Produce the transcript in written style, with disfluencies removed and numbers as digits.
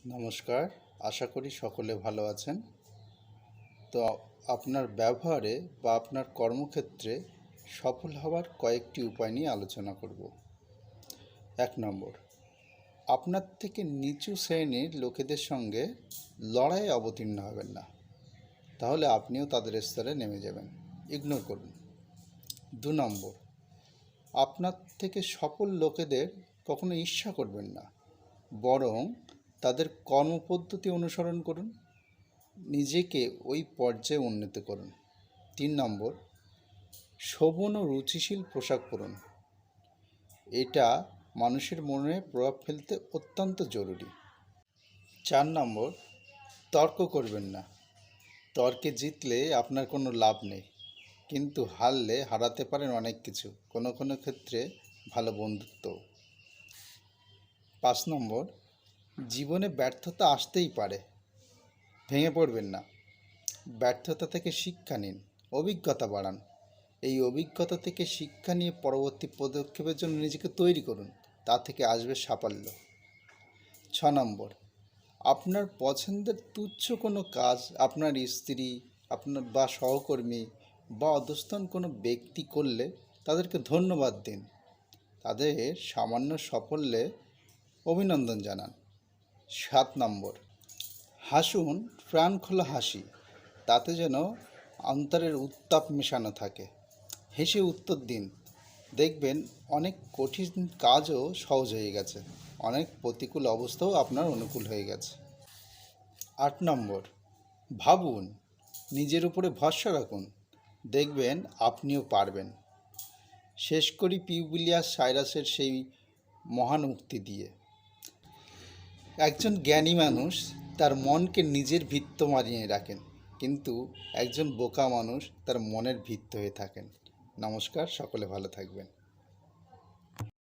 নমস্কার, আশা করি সকলে ভালো আছেন। তো আপনার ব্যবহারে বা আপনার কর্মক্ষেত্রে সফল হওয়ার কয়েকটি উপায় নিয়ে আলোচনা করব। ১ নম্বর, আপনার থেকে নিচু শ্রেণীর লোকেদের সঙ্গে লড়াইয়ে অবতীর্ণ হবেন না, তাহলে আপনিও তাদের স্তরে নেমে যাবেন, ইগনোর করুন। ২ নম্বর, আপনার থেকে সফল লোকেদের কখনো ঈর্ষা করবেন না, বরং তাদের কর্মপদ্ধতি অনুসরণ করুন, নিজেকে ওই পর্যায়ে উন্নীত করুন। ৩ নম্বর, শোভন ও রুচিশীল পোশাক পরুন, এটা মানুষের মনে প্রভাব ফেলতে অত্যন্ত জরুরি। ৪ নম্বর, তর্ক করবেন না, তর্কে জিতলে আপনার কোনো লাভ নেই, কিন্তু হারলে হারাতে পারেন অনেক কিছু, কোনো কোনো ক্ষেত্রে ভালো বন্ধুত্ব। ৫ নম্বর, জীবনে ব্যর্থতা আসতেই পারে, ভেঙে পড়বেন না, ব্যর্থতা থেকে শিক্ষা নিন, অভিজ্ঞতা বাড়ান, এই অভিজ্ঞতা থেকে শিক্ষা নিয়ে পরবর্তী পদক্ষেপের জন্য নিজেকে তৈরি করুন, তা থেকে আসবে সাফল্য। ৬ নম্বর, আপনার পছন্দের তুচ্ছ কোনো কাজ আপনার স্ত্রী, আপনার বা সহকর্মী বা অধস্তন কোনো ব্যক্তি করলে তাদেরকে ধন্যবাদ দিন, তাদের সামান্য সাফল্যে অভিনন্দন জানান। ৭ নম্বর, হাসুন প্রাণখোলা হাসি, তাতে যেন অন্তরের উত্তাপ মেশানো থাকে, হেসে উত্তর দিন, দেখবেন অনেক কঠিন কাজও সহজ হয়ে গেছে, অনেক প্রতিকূল অবস্থাও আপনার অনুকূল হয়ে গেছে। ৮ নম্বর, ভাবুন, নিজের উপরে ভরসা রাখুন, দেখবেন আপনিও পারবেন। শেষ করি পিউবিলিয়াস সাইরাসের সেই মহান উক্তি দিয়ে, একজন জ্ঞানী মানুষ তার মনকে নিজের ভিত্ত মানিয়ে রাখেন, কিন্তু একজন বোকা মানুষ তার মনের ভিত্ত হয়ে থাকেন। নমস্কার, সকলে ভালো থাকবেন।